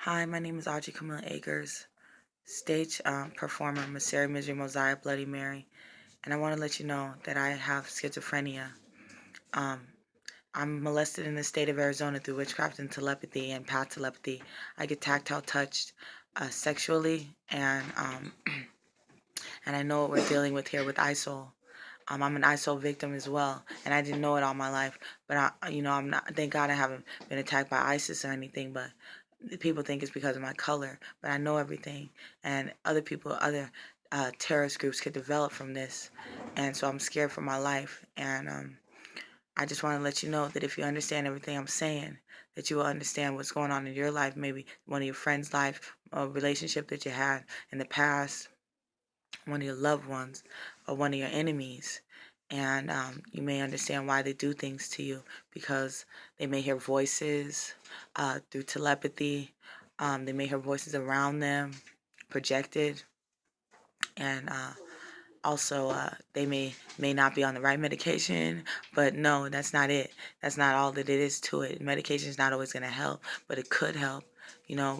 Hi, my name is Audrey Camille Akers, stage performer, Maseri Misery Mosiah Bloody Mary, and I want to let you know that I have schizophrenia. Um, I'm molested in the state of Arizona through witchcraft and telepathy and path telepathy. I get tactile touched sexually, and I know what we're dealing with here with ISOL. I'm an ISOL victim as well, and I didn't know it all my life. But I'm not. Thank God I haven't been attacked by ISIS or anything. But people think it's because of my color. But I know everything, and other terrorist groups could develop from this, and so I'm scared for my life. And I just want to let you know that if you understand everything I'm saying, that you will understand what's going on in your life, maybe one of your friends' life, a relationship that you had in the past, one of your loved ones, or one of your enemies. And you may understand why they do things to you, because they may hear voices through telepathy. They may hear voices around them, projected, and also they may not be on the right medication. But no, that's not it. That's not all that it is to it. Medication is not always going to help, but it could help.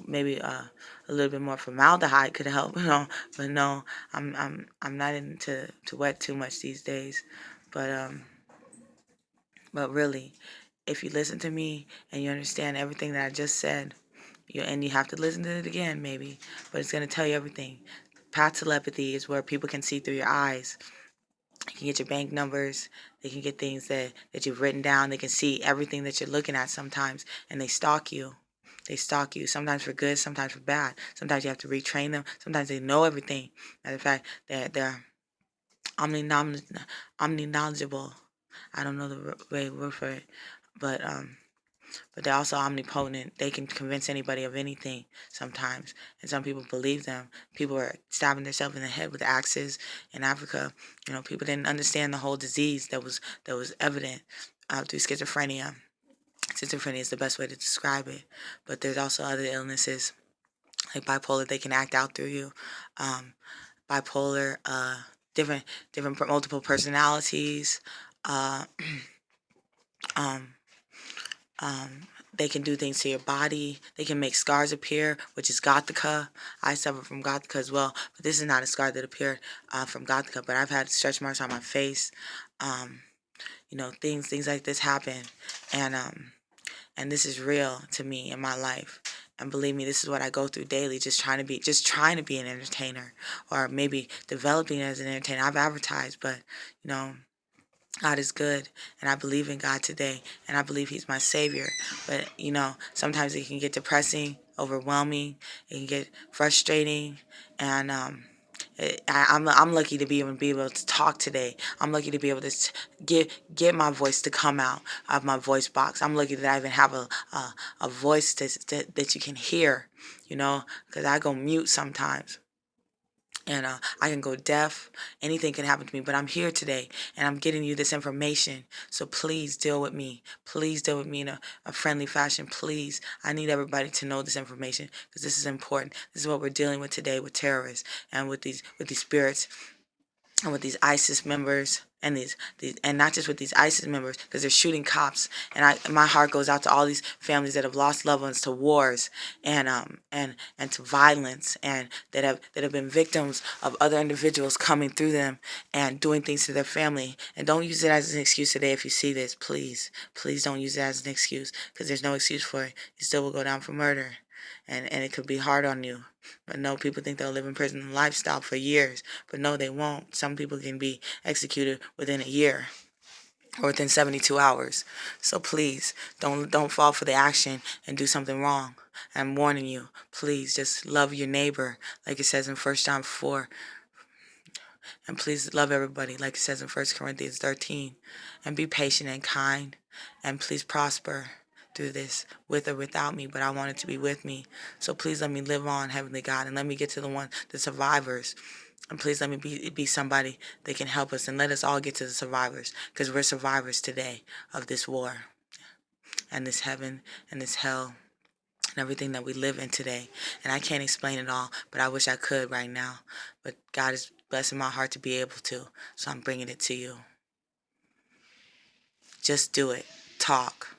Maybe a little bit more formaldehyde could help. But no, I'm not into to wet too much these days. But really, if you listen to me and you understand everything that I just said, and you have to listen to it again maybe, but it's going to tell you everything. Path telepathy is where people can see through your eyes. You can get your bank numbers. They can get things that you've written down. They can see everything that you're looking at sometimes, and they stalk you. They stalk you, sometimes for good, sometimes for bad. Sometimes you have to retrain them. Sometimes they know everything. Matter of fact, they're omni-knowledgeable. I don't know the right word for it, but they're also omnipotent. They can convince anybody of anything sometimes, and some people believe them. People are stabbing themselves in the head with axes in Africa. People didn't understand the whole disease that was evident through schizophrenia. Schizophrenia is the best way to describe it, but there's also other illnesses like bipolar. They can act out through you. Bipolar, different multiple personalities. Uh, um, they can do things to your body. They can make scars appear, which is Gothica. I suffer from Gothica as well, but this is not a scar that appeared from Gothica. But I've had stretch marks on my face. Things like this happen, and this is real to me in my life. And believe me, this is what I go through daily, just trying to be an entertainer, or maybe developing as an entertainer. I've advertised, but God is good, and I believe in God today, and I believe He's my Savior. But sometimes it can get depressing, overwhelming, it can get frustrating, and I'm lucky to be able to talk today. I'm lucky to be able to get my voice to come out of my voice box. I'm lucky that I even have a voice that you can hear, because I go mute sometimes. And I can go deaf. Anything can happen to me. But I'm here today, and I'm getting you this information. So please deal with me. Please deal with me in a friendly fashion. Please. I need everybody to know this information, because this is important. This is what we're dealing with today with terrorists and with these spirits and with these ISIS members. And and not just with these ISIS members, because they're shooting cops. And my heart goes out to all these families that have lost loved ones to wars and to violence, and that have been victims of other individuals coming through them and doing things to their family. And don't use it as an excuse today. If you see this, please don't use it as an excuse, because there's no excuse for it. You still will go down for murder, and it could be hard on you. But no, people think they'll live in prison lifestyle for years, but no, they won't. Some people can be executed within a year or within 72 hours. So please don't fall for the action and do something wrong. I'm warning you. Please just love your neighbor, like it says in 1 John 4. And please love everybody, like it says in 1 Corinthians 13. And be patient and kind. And please prosper through this, with or without me, but I want it to be with me. So please let me live on, Heavenly God, and let me get to the survivors. And please let me be somebody that can help us, and let us all get to the survivors, because we're survivors today of this war and this heaven and this hell and everything that we live in today. And I can't explain it all, but I wish I could right now. But God is blessing my heart to be able to, so I'm bringing it to you. Just do it. Talk.